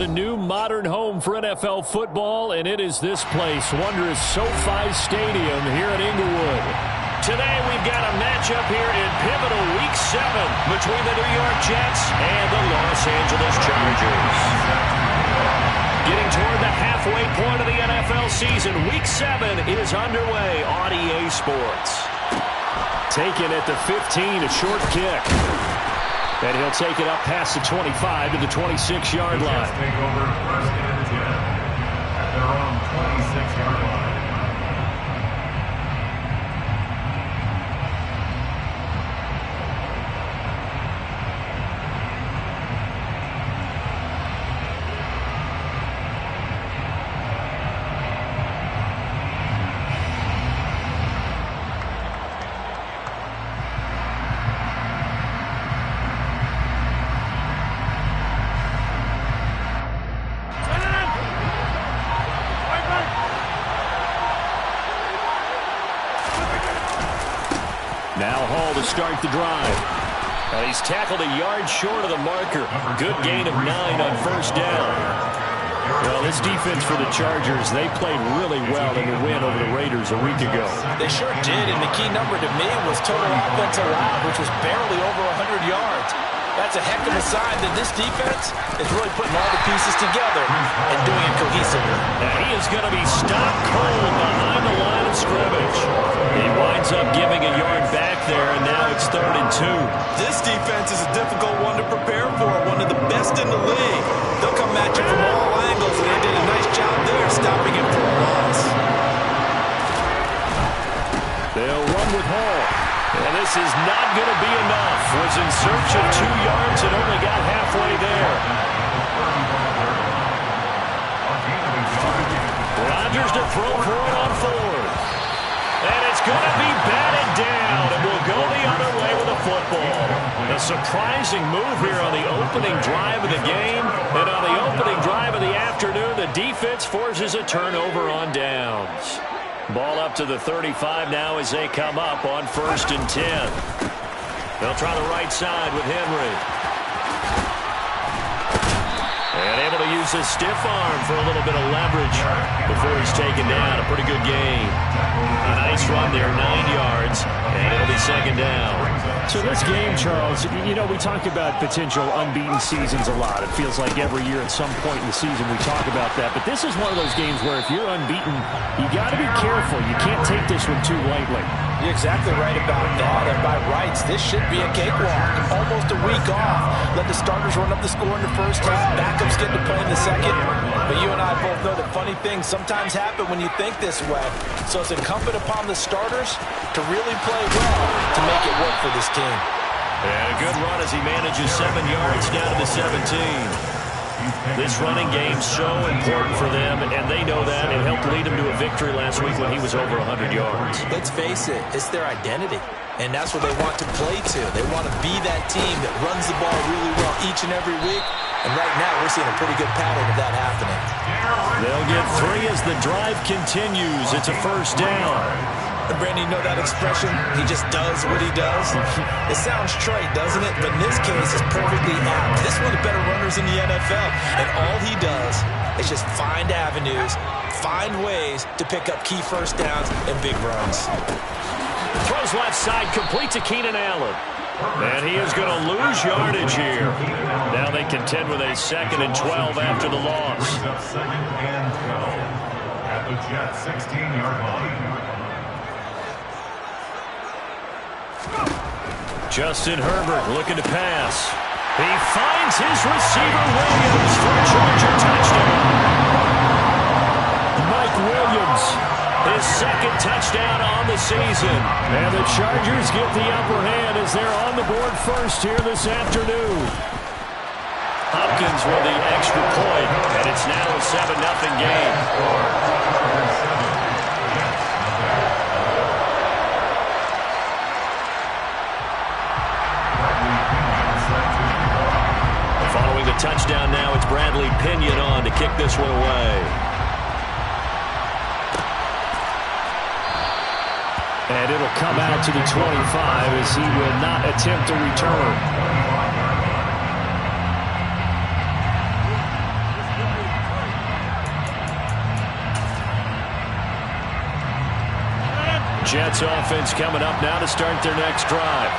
A new modern home for NFL football, and it is this place, wondrous SoFi Stadium here in Inglewood. Today we've got a matchup here in pivotal Week 7 between the New York Jets and the Los Angeles Chargers. Getting toward the halfway point of the NFL season, Week 7 is underway on EA Sports. Taken at the 15, a short kick. And he'll take it up past the 25 to the 26-yard line. Take over first and 10 at their own 26-yard line. Now Hall to start the drive. He's tackled a yard short of the marker. Good gain of 9 on first down. Well, this defense for the Chargers, they played really well in the win over the Raiders a week ago. They sure did, and the key number to me was total offense allowed, which was barely over 100 yards. That's a heck of a sign that this defense is really putting all the pieces together and doing it cohesively. Now he is going to be stopped cold behind the line of scrimmage. He winds up giving a yard back there, and now it's 3rd and 2. This defense is a difficult one to prepare for, one of the best in the league. They'll come at you from all angles, and they did a nice job there stopping him for a loss. They'll run with Hall. And this is not going to be enough. Was in search of 2 yards and only got halfway there. Rodgers to throw for it on 4th. And it's going to be batted down, and we'll go the other way with the football. A surprising move here on the opening drive of the game. And on the opening drive of the afternoon, the defense forces a turnover on downs. Ball up to the 35 now as they come up on 1st and 10. They'll try the right side with Henry. And able to use his stiff arm for a little bit of leverage before he's taken down. A pretty good gain. A nice run there, 9 yards, and it'll be 2nd down. So this game, Charles, you know, we talk about potential unbeaten seasons a lot. It feels like every year at some point in the season we talk about that. But this is one of those games where if you're unbeaten, you got to be careful. You can't take this one too lightly. You're exactly right about that. And by rights, this should be a cakewalk. Almost a week off. Let the starters run up the score in the first half. Backups get to play in the second. But you and I both know that funny things sometimes happen when you think this way. So it's incumbent upon the starters to really play well to make it work for this team. And a good run as he manages 7 yards down to the 17. This running game's so important for them, and they know that. It helped lead them to a victory last week when he was over 100 yards. Let's face it, it's their identity, and that's what they want to play to. They want to be that team that runs the ball really well each and every week, and right now we're seeing a pretty good pattern of that happening. They'll get 3 as the drive continues. It's a 1st down. And Brandon, you know that expression? He just does what he does. It sounds trite, doesn't it? But in this case, it's perfectly apt. This is one of the better runners in the NFL. And all he does is just find avenues, find ways to pick up key 1st downs and big runs. Throws left side, complete to Keenan Allen. And he is going to lose yardage here. Now they contend with a 2nd and 12 after the loss. 2nd and 12 at the Jets 16-yard line. Justin Herbert looking to pass. He finds his receiver Williams for a Charger touchdown. Mike Williams, his 2nd touchdown on the season. And the Chargers get the upper hand as they're on the board first here this afternoon. Hopkins with the extra point, and it's now a 7-0 game. Following the touchdown now, it's Bradley Pinion on to kick this one away. And it'll come out to the 25 as he will not attempt a return. Jets offense coming up now to start their next drive.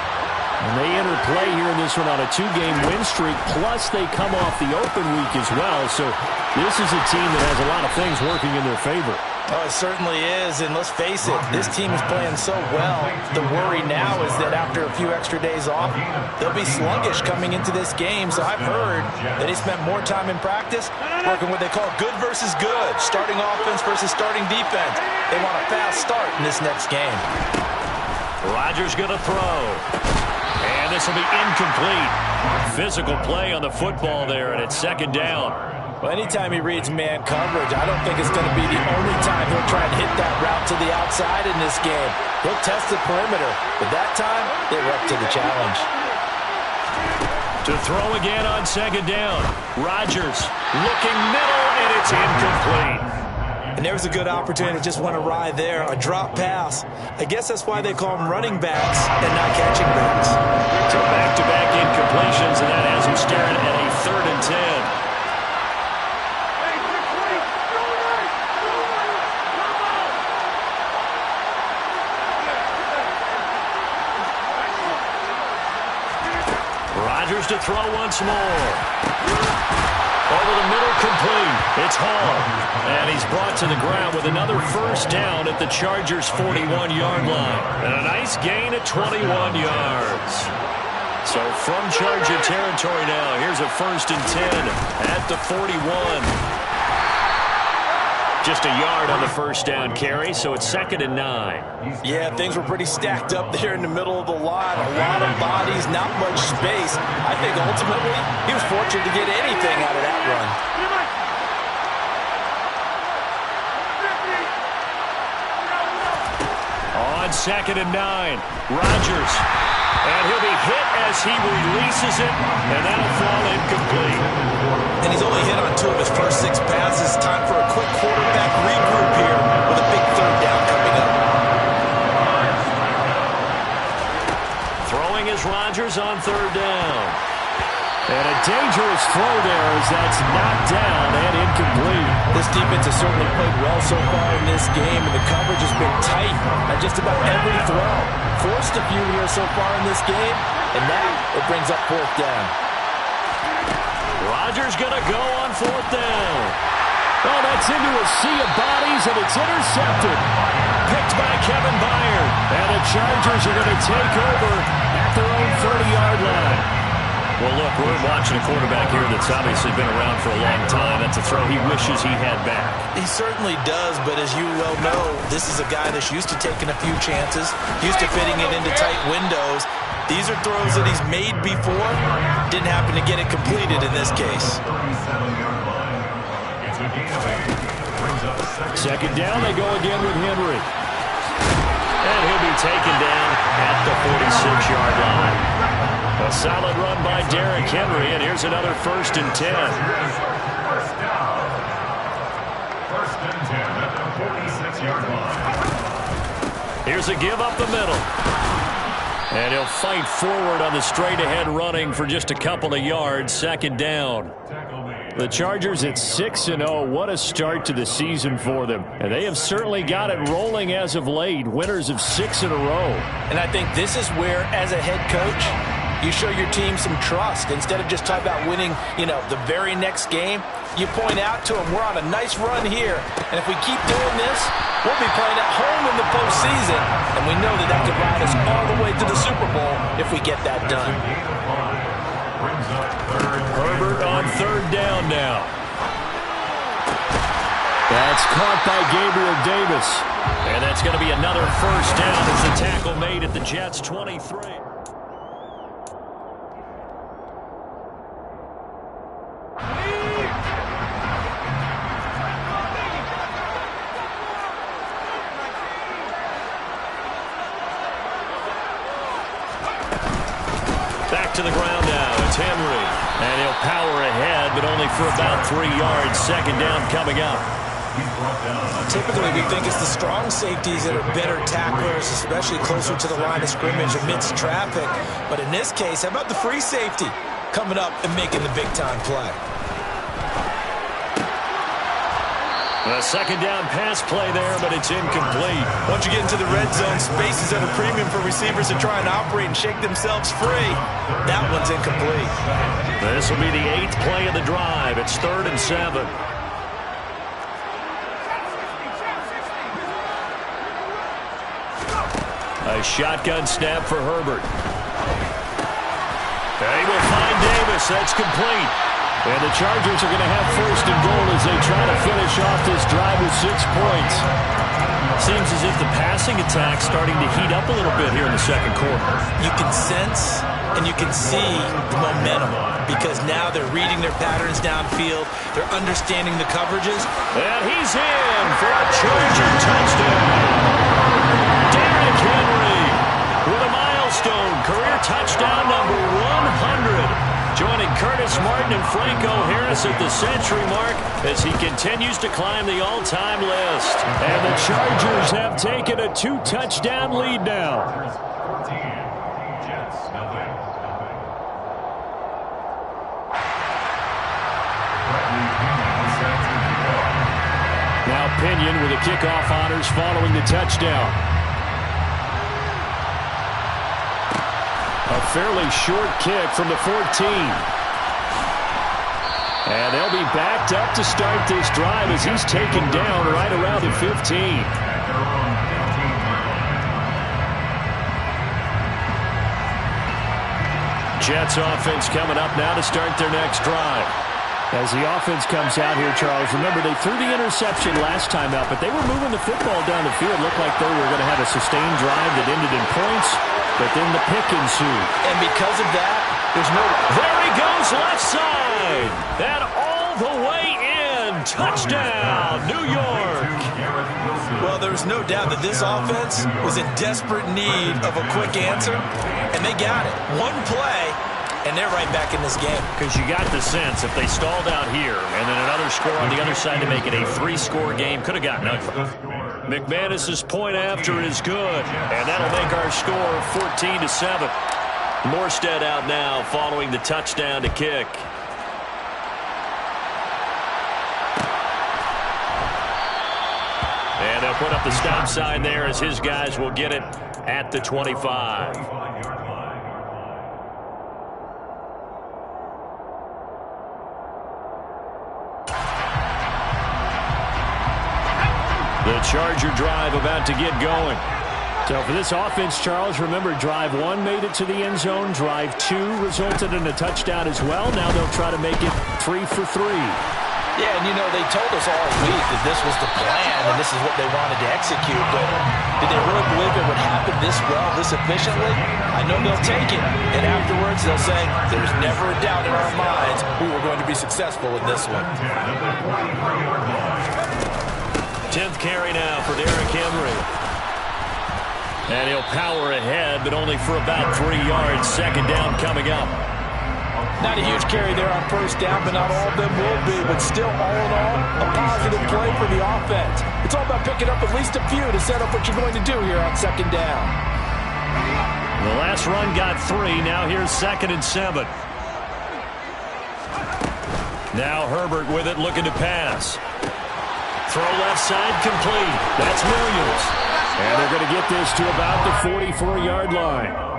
And they enter play here in this one on a 2-game win streak, plus they come off the open week as well. So this is a team that has a lot of things working in their favor. Oh, it certainly is, and let's face it, this team is playing so well. The worry now is that after a few extra days off, they'll be sluggish coming into this game. So I've heard that they spent more time in practice working what they call good versus good, starting offense versus starting defense. They want a fast start in this next game. Rodgers going to throw. And this will be incomplete. Physical play on the football there, and it's second down. Well, anytime he reads man coverage, I don't think it's going to be the only time he'll try and hit that route to the outside in this game. He'll test the perimeter, but that time, they were up to the challenge. To throw again on second down. Rodgers looking middle, and it's incomplete. And there's a good opportunity to just went awry there, a drop pass. I guess that's why they call them running backs and not catching backs. So back-to-back incompletions, and that has him staring at a 3rd and 10. Rodgers to throw once more. Over the middle, complete. It's Hall. And he's brought to the ground with another first down at the Chargers' 41-yard line. And a nice gain at 21 yards. So from Charger territory now, here's a 1st and 10 at the 41. Just a yard on the first down carry, so it's 2nd and 9. Yeah, things were pretty stacked up there in the middle of the line. A lot of bodies, not much space. I think ultimately he was fortunate to get anything out of that run. On 2nd and 9, Rodgers. And he'll be hit as he releases it, and that'll fall incomplete. And he's only hit on 2 of his first 6 passes. Time for a quick quarterback regroup here with a big 3rd down coming up. Throwing is Rodgers on 3rd down. And a dangerous throw there as that's knocked down and incomplete. This defense has certainly played well so far in this game, and the coverage has been tight on just about every throw. Forced a few here so far in this game, and now it brings up 4th down. Rodgers going to go on 4th down. Oh, that's into a sea of bodies, and it's intercepted. Picked by Kevin Byard. And the Chargers are going to take over at their own 30-yard line. Well, look, we're watching a quarterback here that's obviously been around for a long time. That's a throw he wishes he had back. He certainly does, but as you well know, this is a guy that's used to taking a few chances, used to fitting it into tight windows. These are throws that he's made before. Didn't happen to get it completed in this case. 2nd down, they go again with Henry. And he'll be taken down at the 46-yard line. A solid run by Derrick Henry, and here's another 1st and 10. 1st down. 1st and 10 at the 46-yard line. Here's a give up the middle. And he'll fight forward on the straight-ahead running for just a couple of yards. 2nd down. The Chargers at 6-0. What a start to the season for them. And they have certainly got it rolling as of late. Winners of 6 in a row. And I think this is where, as a head coach, you show your team some trust. Instead of just talking about winning, the very next game, you point out to them, we're on a nice run here. And if we keep doing this, we'll be playing at home in the postseason. And we know that could ride us all the way to the Super Bowl if we get that done. Herbert on 3rd down now. That's caught by Gabriel Davis. And that's going to be another 1st down as the tackle made at the Jets' 23. Back to the ground now. It's Henry. And he'll power ahead, but only for about 3 yards. 2nd down coming up. Typically, we think it's the strong safeties that are better tacklers, especially closer to the line of scrimmage amidst traffic. But in this case, how about the free safety coming up and making the big-time play? A second down pass play there, but it's incomplete. Once you get into the red zone, space is at a premium for receivers to try and operate and shake themselves free. That one's incomplete. This will be the 8th play of the drive. It's 3rd and 7. A shotgun snap for Herbert. They will find Davis. That's complete. And the Chargers are going to have 1st and goal as they try to finish off this drive with 6 points. Seems as if the passing attack's starting to heat up a little bit here in the second quarter. You can sense and you can see the momentum because now they're reading their patterns downfield. They're understanding the coverages. And he's in for a Charger touchdown. Derrick Henry with a milestone career touchdown number 100. Joining Curtis Martin and Franco Harris at the century mark as he continues to climb the all-time list. And the Chargers have taken a 2-touchdown lead now. Now Pinion with the kickoff honors following the touchdown. A fairly short kick from the 14. And they'll be backed up to start this drive as he's taken down right around the 15. Jets offense coming up now to start their next drive. As the offense comes out here, Charles, remember they threw the interception last time out, but they were moving the football down the field. Looked like they were going to have a sustained drive that ended in points, but then the pick ensued. And because of that, there's no... There he goes, left side. And all the way in. Touchdown, New York. Well, there's no doubt that this offense was in desperate need of a quick answer, and they got it. One play, and they're right back in this game. Because you got the sense if they stalled out here and then another score on the other side to make it a 3-score game, could have gotten ugly. McManus's point after is good, and that'll make our score 14-7. Morstead out now following the touchdown to kick. And they'll put up the stop sign there as his guys will get it at the 25. The Charger drive about to get going. So for this offense, Charles, remember drive 1 made it to the end zone. Drive 2 resulted in a touchdown as well. Now they'll try to make it 3 for 3. Yeah, and you know, they told us all week that this was the plan and this is what they wanted to execute, but did they really believe it would happen this well, this efficiently? I know they'll take it, and afterwards they'll say, there's never a doubt in our minds we were going to be successful in this one. 10th carry now for Derrick Henry. And he'll power ahead, but only for about 3 yards. Second down coming up. Not a huge carry there on first down, but not all of them will be. But still, all in all, a positive play for the offense. It's all about picking up at least a few to set up what you're going to do here on second down. The last run got 3. Now here's 2nd and 7. Now Herbert with it, looking to pass. Throw left side complete. That's Williams. And they're going to get this to about the 44-yard line.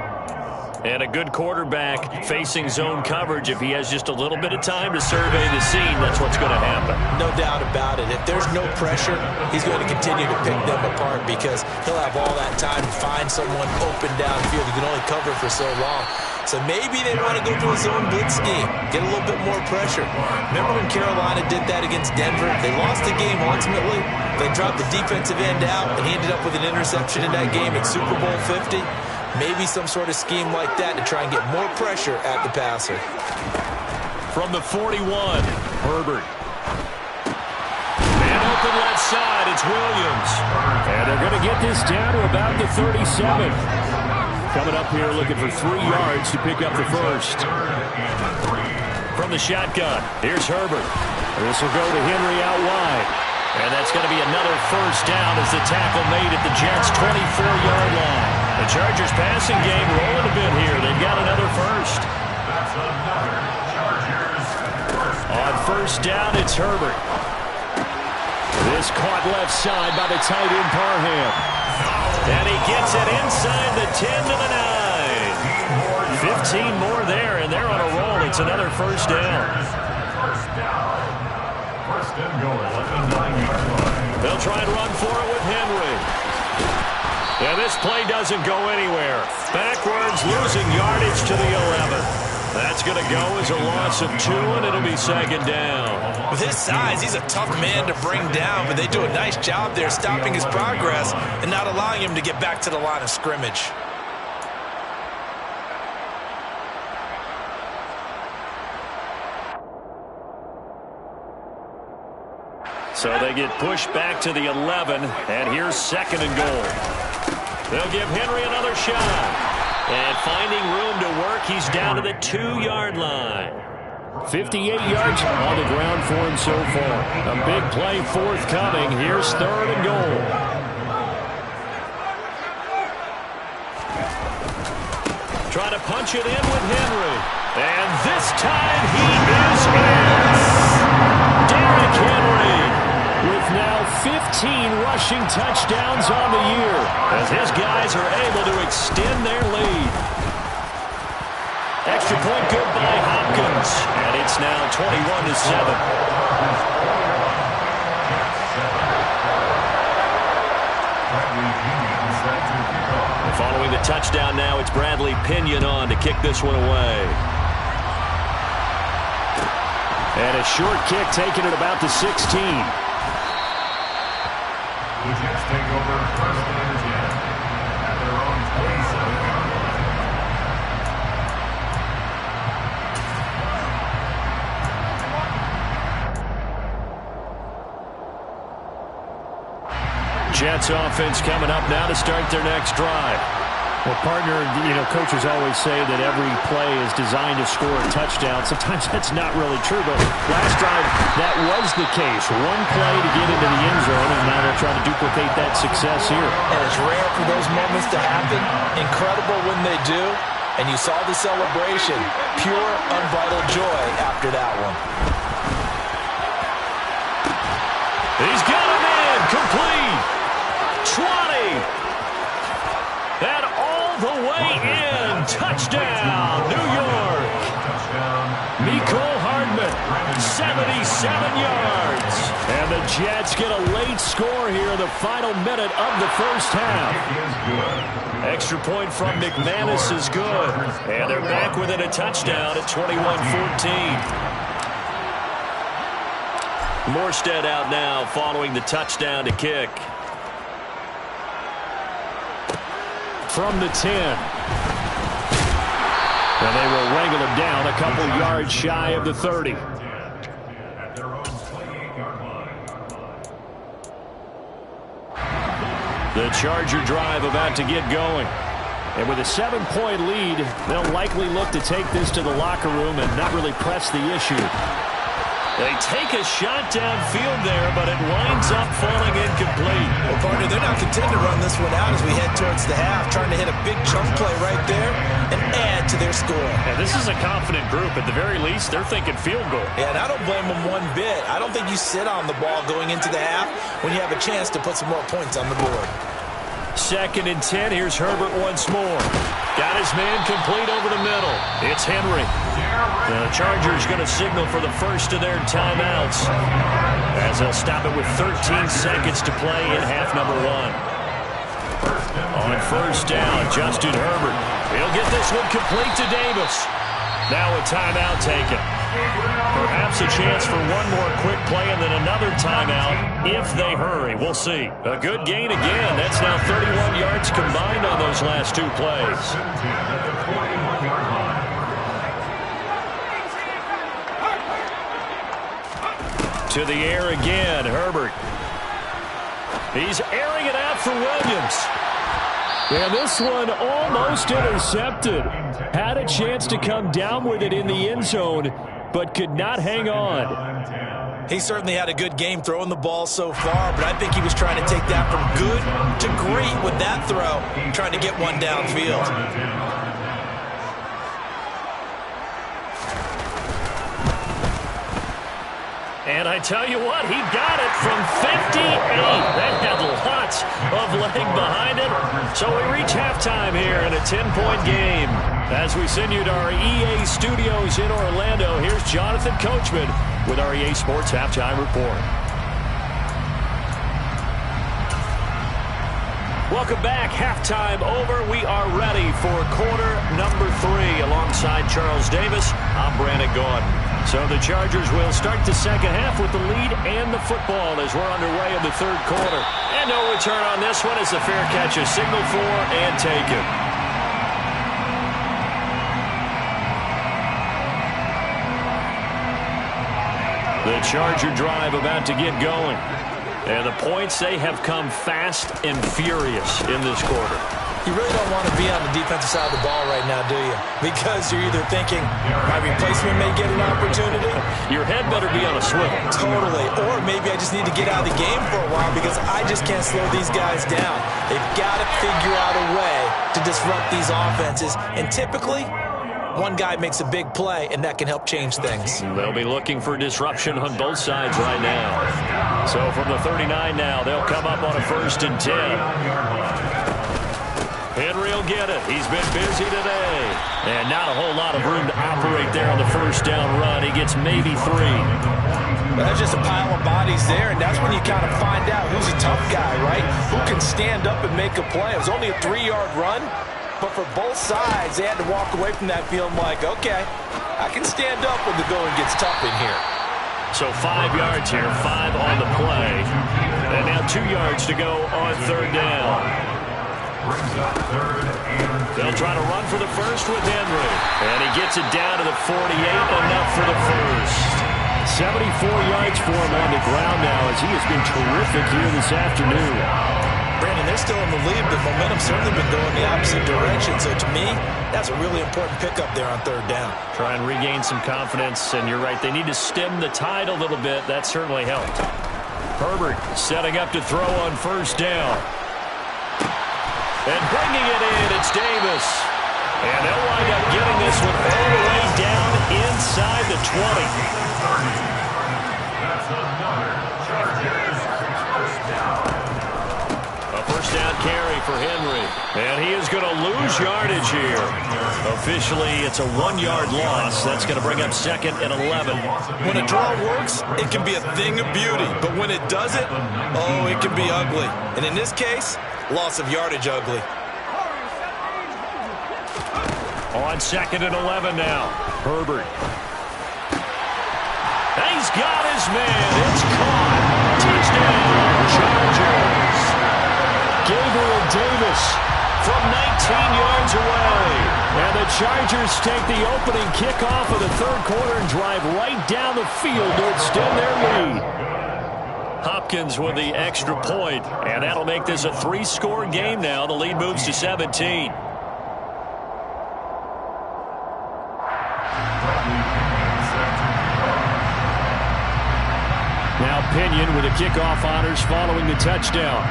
And a good quarterback facing zone coverage. If he has just a little bit of time to survey the scene, that's what's going to happen. No doubt about it. If there's no pressure, he's going to continue to pick them apart because he'll have all that time to find someone open downfield who can only cover for so long. So maybe they want to go to a zone blitz scheme, get a little bit more pressure. Remember when Carolina did that against Denver? They lost the game ultimately. They dropped the defensive end out, and he ended up with an interception in that game at Super Bowl 50. Maybe some sort of scheme like that to try and get more pressure at the passer. From the 41, Herbert. And open left side, it's Williams. And they're going to get this down to about the 37. Coming up here looking for 3 yards to pick up the first. From the shotgun, here's Herbert. This will go to Henry out wide. And that's going to be another first down as the tackle made at the Jets' 24-yard line. The Chargers passing game rolling a bit here. They've got another first. On first down, it's Herbert. Pass caught left side by the tight end Parham. And he gets it inside the 10 to the 9. 15 more there, and they're on a roll. It's another first down. First and goal at the 9-yard line. They'll try and run for it with Henry. And this play doesn't go anywhere. Backwards, losing yardage to the 11. That's going to go as a loss of 2, and it'll be second down. With his size, he's a tough man to bring down, but they do a nice job there stopping his progress and not allowing him to get back to the line of scrimmage. So they get pushed back to the 11, and here's second and goal. They'll give Henry another shot. And finding room to work, he's down to the 2-yard line. 58 yards on the ground for him so far. A big play forthcoming. Here's third and goal. Try to punch it in with Henry. And this time he is in. Derrick Henry with now 15 rushing touchdowns on the year as his guys are able to extend their lead. Extra point good by Hopkins, and it's now 21-7. Following the touchdown now, it's Bradley Pinion on to kick this one away. And a short kick taken at about the 16. The Jets take over first and 10 at their own 27-yard line. Jets offense coming up now to start their next drive. Well, partner, coaches always say that every play is designed to score a touchdown. Sometimes that's not really true, but last drive, that was the case. One play to get into the end zone, and now they're trying to duplicate that success here. And it's rare for those moments to happen. Incredible when they do. And you saw the celebration. Pure, unbridled joy after that one. He's got him in. Complete. 20. And all the way in. Touchdown, New York. Mecole Hardman, 77 yards. And the Jets get a late score here in the final minute of the first half. Extra point from McManus is good. And they're back within a touchdown at 21-14. Morstead out now following the touchdown to kick. From the 10. And they will wrangle him down a couple yards shy of the 30. The Charger drive about to get going. And with a 7-point lead, they'll likely look to take this to the locker room and not really press the issue. They take a shot downfield there, but it winds up falling incomplete. Well, partner, they're not content to run this one out as we head towards the half, trying to hit a big chunk play right there and add to their score. And this is a confident group. At the very least, they're thinking field goal. Yeah, and I don't blame them one bit. I don't think you sit on the ball going into the half when you have a chance to put some more points on the board. Second and 10. Here's Herbert once more. Got his man complete over the middle. It's Henry. The Chargers going to signal for the first of their timeouts as they'll stop it with 13 seconds to play in half number 1. On first down, Justin Herbert. He'll get this one complete to Davis. Now a timeout taken. Perhaps a chance for one more quick play and then another timeout if they hurry. We'll see. A good gain again. That's now 31 yards combined on those last two plays. To the air again, Herbert. He's airing it out for Williams. And this one almost intercepted. Had a chance to come down with it in the end zone, but could not hang on. He certainly had a good game throwing the ball so far, but I think he was trying to take that from good to great with that throw, trying to get one downfield. And I tell you what, he got it from 58. That had lots of leg behind it. So we reach halftime here in a 10-point game. As we send you to our EA studios in Orlando, here's Jonathan Coachman with our EA Sports Halftime Report. Welcome back. Halftime over. We are ready for quarter number 3. Alongside Charles Davis, I'm Brandon Gaudin. So the Chargers will start the second half with the lead and the football as we're underway in the third quarter. And no return on this one as the fair catch is signaled for and taken. The Charger drive about to get going. And the points, they have come fast and furious in this quarter. You really don't want to be on the defensive side of the ball right now, do you? Because you're either thinking, my replacement may get an opportunity. Your head better be on a swivel. Totally. Or maybe I just need to get out of the game for a while because I just can't slow these guys down. They've got to figure out a way to disrupt these offenses. And typically, one guy makes a big play, and that can help change things. They'll be looking for disruption on both sides right now. So from the 39 now, they'll come up on a 1st and 10. Henry will get it. He's been busy today. And not a whole lot of room to operate there on the first down run. He gets maybe 3. But that's just a pile of bodies there, and that's when you kind of find out who's a tough guy, right? Who can stand up and make a play. It was only a 3-yard run, but for both sides, they had to walk away from that feeling like, okay, I can stand up when the going gets tough in here. So 5 yards here, 5 on the play. And now 2 yards to go on 3rd down. They'll try to run for the first with Henry. And he gets it down to the 48, enough for the first. 74 yards for him on the ground now as he has been terrific here this afternoon. Brandon, they're still in the lead, but momentum's certainly been going the opposite direction. So to me, that's a really important pickup there on 3rd down. Try and regain some confidence, and you're right, they need to stem the tide a little bit. That certainly helped. Herbert setting up to throw on 1st down. And bringing it in, it's Davis. And they'll wind up getting this one all the way down inside the 20. A 1st down carry for Henry. And he is going to lose yardage here. Officially, it's a 1-yard loss. That's going to bring up 2nd and 11. When a draw works, it can be a thing of beauty. But when it doesn't, oh, it can be ugly. And in this case, loss of yardage ugly. On 2nd and 11 now. Herbert. And he's got his man. It's caught. Touchdown, Chargers. Gabriel Davis from 19 yards away. And the Chargers take the opening kickoff of the 3rd quarter and drive right down the field to extend their lead. Hopkins with the extra point, and that'll make this a 3-score game now. The lead moves to 17. Now Pinion with the kickoff honors following the touchdown.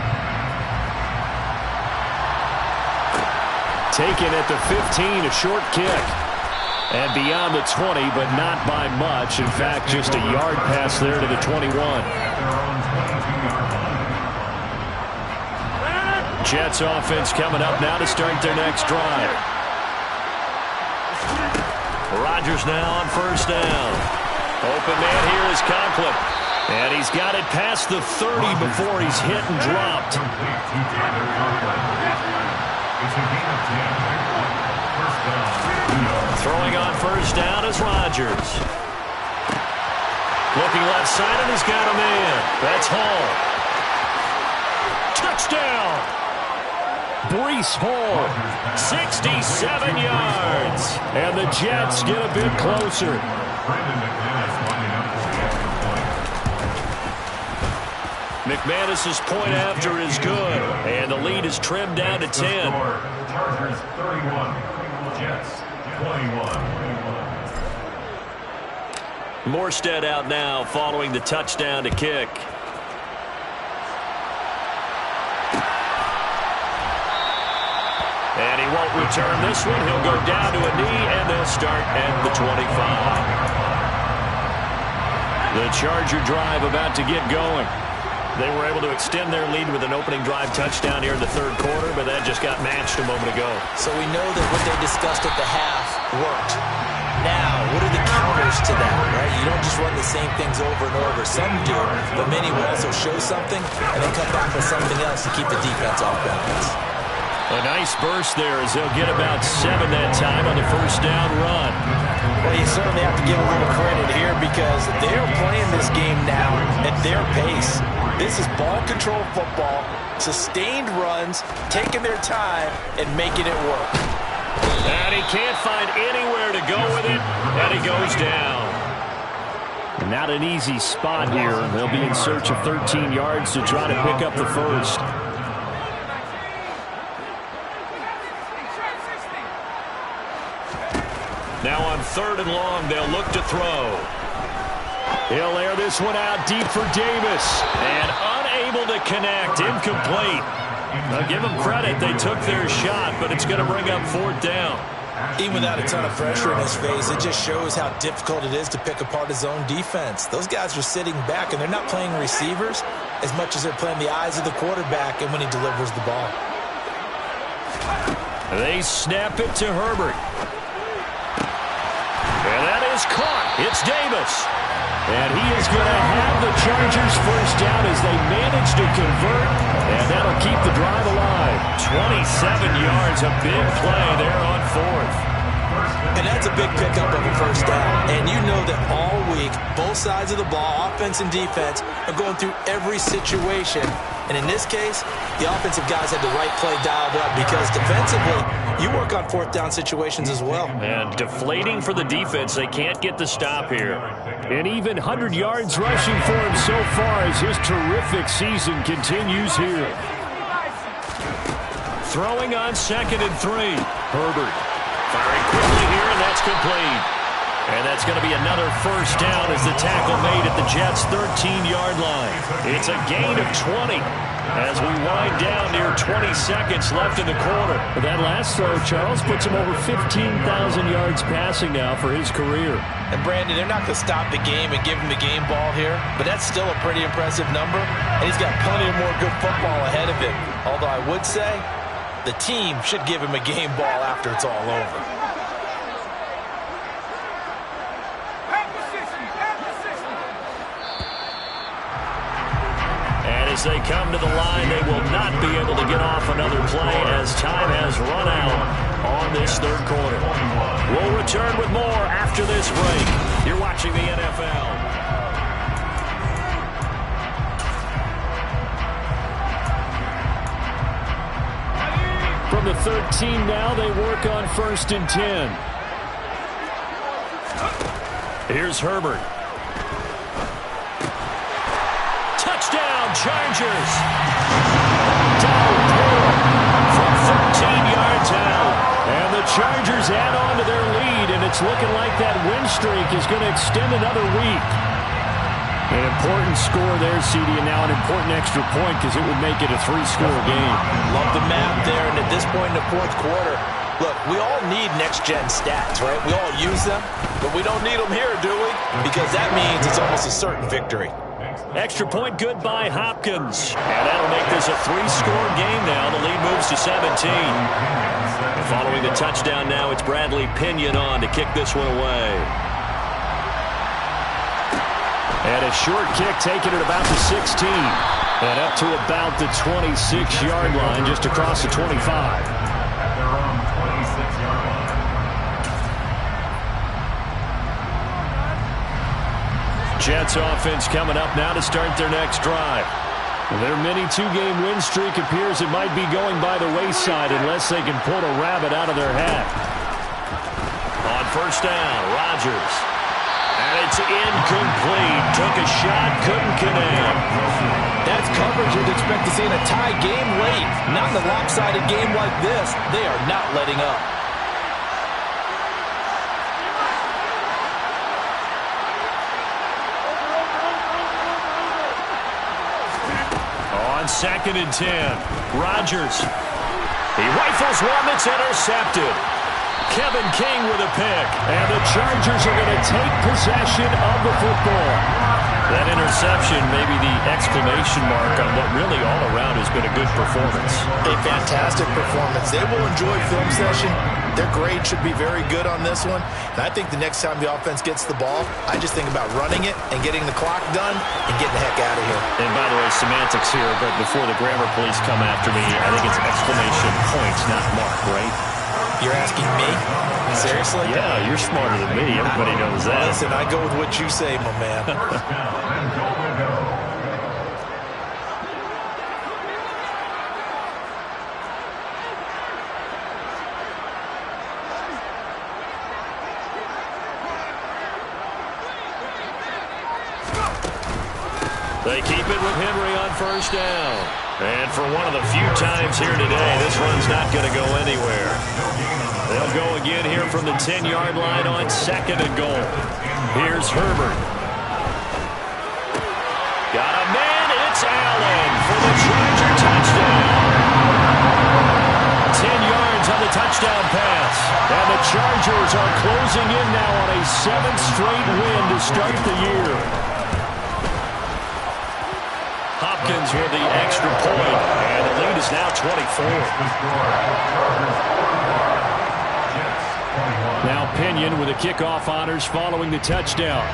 Taken at the 15, a short kick. And beyond the 20, but not by much. In fact, just a yard pass there to the 21. Jets offense coming up now to start their next drive. Rodgers now on 1st down. Open man here is Conklin. And he's got it past the 30 before he's hit and dropped. Throwing on 1st down is Rodgers. Looking left side, and he's got a man. That's Hall. Touchdown! Breece Hall, 67 yards. And the Jets get a bit closer. McManus's point after is good. And the lead is trimmed down to 10. Chargers 31, Jets 21. Morstead out now following the touchdown to kick. And he won't return this one. He'll go down to a knee, and they'll start at the 25. The Charger drive about to get going. They were able to extend their lead with an opening drive touchdown here in the third quarter, but that just got matched a moment ago. So we know that what they discussed at the half worked. Now, what are the counters to that, right? You don't just run the same things over and over. Some do, but many will also show something and then come back with something else to keep the defense off balance. A nice burst there as they'll get about 7 that time on the first down run. Well, you certainly have to give a little credit here because they're playing this game now at their pace. This is ball control football, sustained runs, taking their time, and making it work. And he can't find anywhere to go with it, and he goes down. Not an easy spot here. They'll be in search of 13 yards to try to pick up the first. Now on 3rd and long, they'll look to throw. He'll air this one out deep for Davis. And unable to connect, incomplete. I'll give them credit, they took their shot, but it's going to bring up 4th down. Even without a ton of pressure in his face, it just shows how difficult it is to pick apart his own defense. Those guys are sitting back, and they're not playing receivers as much as they're playing the eyes of the quarterback and when he delivers the ball. They snap it to Herbert. And that is caught. It's Davis. And he is going to have the Chargers first down as they manage to convert. And that'll keep the drive alive. 27 yards, a big play there on 4th. And that's a big pickup of a first down. And you know that all week, both sides of the ball, offense and defense, are going through every situation. And in this case, the offensive guys had the right play dialed up because defensively, you work on 4th down situations as well. And deflating for the defense. They can't get the stop here. And even 100 yards rushing for him so far as his terrific season continues here. Throwing on 2nd and 3. Herbert firing quickly here, and that's complete. And that's going to be another first down as the tackle made at the Jets' 13-yard line. It's a gain of 20 as we wind down near 20 seconds left in the quarter. That last throw, Charles, puts him over 15,000 yards passing now for his career. And Brandon, they're not going to stop the game and give him the game ball here, but that's still a pretty impressive number, and he's got plenty of more good football ahead of him. Although I would say the team should give him a game ball after it's all over. As they come to the line, they will not be able to get off another play as time has run out on this 3rd quarter. We'll return with more after this break. You're watching the NFL. From the 13 now, they work on 1st and 10. Here's Herbert. Touchdown, Chargers. From 13 yards out. And the Chargers add on to their lead, and it's looking like that win streak is going to extend another week. An important score there, CD, and now an important extra point because it would make it a 3-score game. Love the map there, and at this point in the 4th quarter, look, we all need next-gen stats, right? We all use them, but we don't need them here, do we? Because that means it's almost a certain victory. Extra point good by Hopkins. And that'll make this a 3-score game now. The lead moves to 17. Following the touchdown now, it's Bradley Pinion on to kick this one away. And a short kick taken at about the 16. And up to about the 26-yard line, just across the 25. Jets offense coming up now to start their next drive. Their mini 2-game win streak appears it might be going by the wayside unless they can pull a rabbit out of their hat. On 1st down, Rodgers. And it's incomplete. Took a shot, couldn't connect. That's coverage you'd expect to see in a tie game late. Not in a lopsided game like this. They are not letting up. On 2nd and 10, Rodgers. He rifles one that's intercepted. Kevin King with a pick. And the Chargers are going to take possession of the football. That interception may be the exclamation mark on what really all around has been a good performance. A fantastic performance. They will enjoy film session. Their grade should be very good on this one. And I think the next time the offense gets the ball, I just think about running it and getting the clock done and getting the heck out of here. And by the way, semantics here, but before the grammar police come after me, I think it's exclamation point, not mark, right? You're asking me? Seriously? Yeah, you're smarter than me. Everybody knows that. Listen, I go with what you say, my man. They keep it with Henry on first down. And for one of the few times here today, this run's not going to go anywhere. They'll go again here from the 10-yard line on second and goal. Here's Herbert. Got a man. It's Allen for the Charger touchdown. 10 yards on the touchdown pass. And the Chargers are closing in now on a 7th straight win to start the year. Hopkins with the extra point, and the lead is now 24. Now Pinion with the kickoff honors following the touchdown.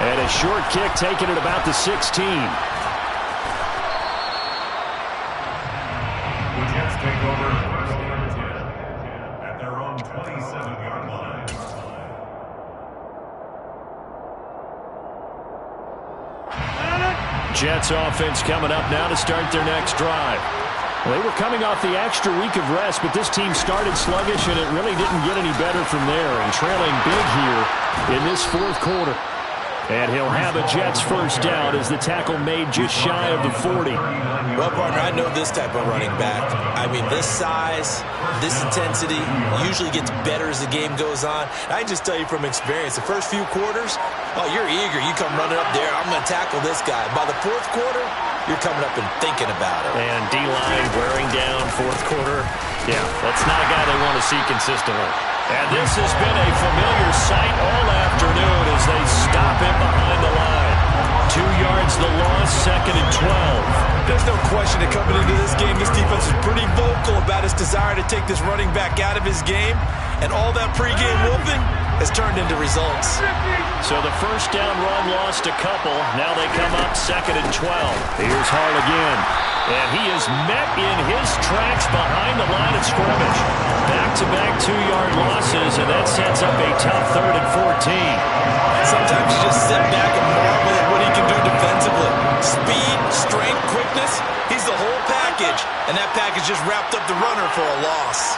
And a short kick taken at about the 16. The Jets take over first and 10 at their own 27-yard line. Jets offense coming up now to start their next drive. Well, they were coming off the extra week of rest, but this team started sluggish, and it really didn't get any better from there. And trailing big here in this fourth quarter. And he'll have a Jets first down as the tackle made just shy of the 40. Well, partner, I know this type of running back. I mean, this size, this intensity usually gets better as the game goes on. I just tell you from experience, the first few quarters, oh, you're eager. You come running up there, I'm going to tackle this guy. By the fourth quarter, you're coming up and thinking about it. And D-line wearing down fourth quarter. Yeah, that's not a guy they want to see consistently. And this has been a familiar sight all afternoon as they stop him behind the line. 2 yards the loss, second and 12. There's no question that coming into this game, this defense is pretty vocal about its desire to take this running back out of his game. And all that pregame whooping has turned into results. So the first down run lost a couple. Now they come up second and 12. Here's Hall again. And he is met in his tracks behind the line of scrimmage. Back-to-back 2-yard losses, and that sets up a tough third and 14. Sometimes you just sit back and marvel at what he can do defensively. Speed, strength, quickness, he's the whole package. And that package just wrapped up the runner for a loss.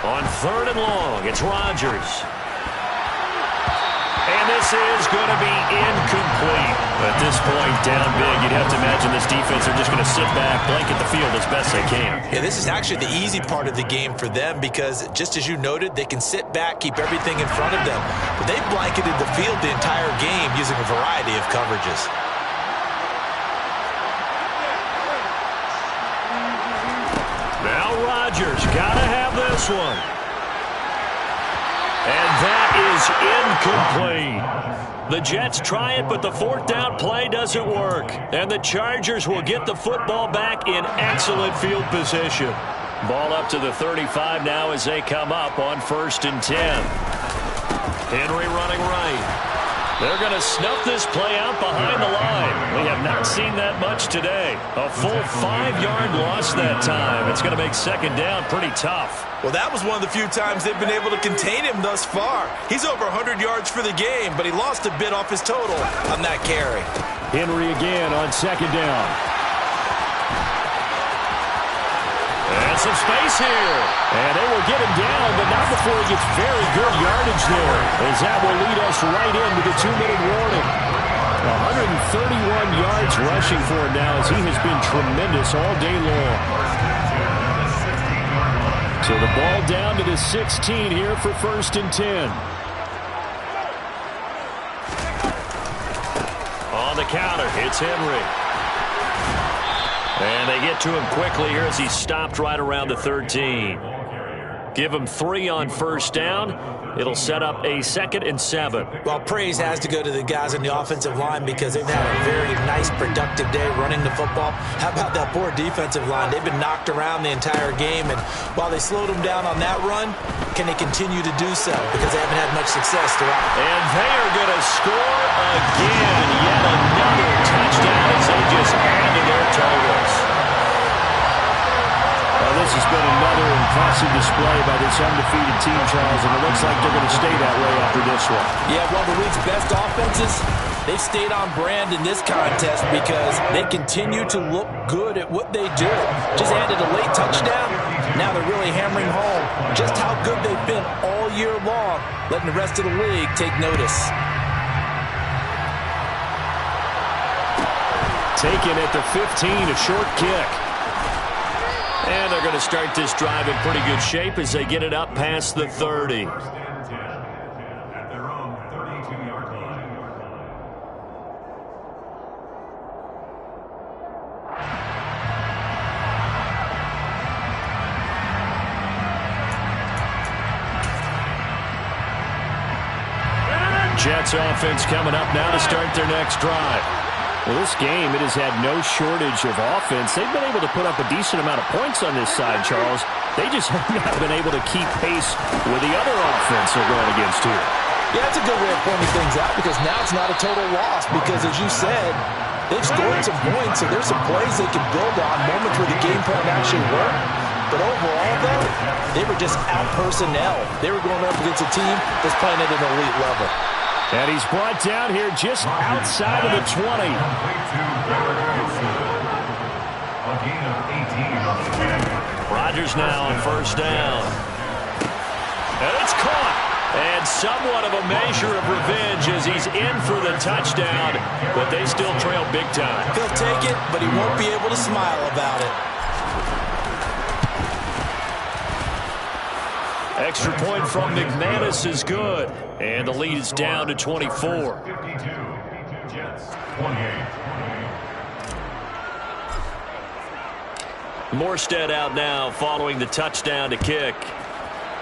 On third and long, it's Rodgers. And this is going to be incomplete. At this point, down big, you'd have to imagine this defense are just going to sit back, blanket the field as best they can. Yeah, this is actually the easy part of the game for them because, just as you noted, they can sit back, keep everything in front of them. But they've blanketed the field the entire game using a variety of coverages. Now Rodgers, got to have this one. And that is incomplete. The Jets try it, but the fourth down play doesn't work. And the Chargers will get the football back in excellent field position. Ball up to the 35 now as they come up on first and 10. Henry running right. They're going to snuff this play out behind the line. We have not seen that much today. A full 5-yard loss that time. It's going to make second down pretty tough. Well, that was one of the few times they've been able to contain him thus far. He's over 100 yards for the game, but he lost a bit off his total on that carry. Henry again on second down. And some space here. And they will get him down, but not before he gets very good yardage there, as that will lead us right into the 2-minute warning. 131 yards rushing for him now, as he has been tremendous all day long. So the ball down to the 16 here for first and 10. On the counter, it's Henry. And they get to him quickly here as he's stopped right around the 13. Give them 3 on first down. It'll set up a 2nd and 7. Well, praise has to go to the guys on the offensive line because they've had a very nice, productive day running the football. How about that poor defensive line? They've been knocked around the entire game, and while they slowed them down on that run, can they continue to do so? Because they haven't had much success throughout. And they are going to score again. Yet another touchdown as they just add to their totals. Well, this has been another impressive display by this undefeated team, Charles, and it looks like they're going to stay that way after this one. Yeah, one of the league's best offenses, they've stayed on brand in this contest because they continue to look good at what they do. Just added a late touchdown. Now they're really hammering home just how good they've been all year long, letting the rest of the league take notice. Taken at the 15, a short kick. And they're going to start this drive in pretty good shape as they get it up past the 30. At their own 32-yard line. Jets offense coming up now to start their next drive. Well, this game, it has had no shortage of offense. They've been able to put up a decent amount of points on this side, Charles. They just have not been able to keep pace with the other offense they're going against here. Yeah, that's a good way of pointing things out because now it's not a total loss because, as you said, they've scored some points, so there's some plays they can build on, moments where the game plan actually worked. But overall, though, they were just out personnel. They were going up against a team that's playing at an elite level. And he's brought down here just outside of the 20. A gain of 18 on the play. Rodgers now on first down. And it's caught. And somewhat of a measure of revenge as he's in for the touchdown. But they still trail big time. He'll take it, but he won't be able to smile about it. Extra point from McManus is good. And the lead is down to 24. 52. Jets 28. Morstead out now following the touchdown to kick.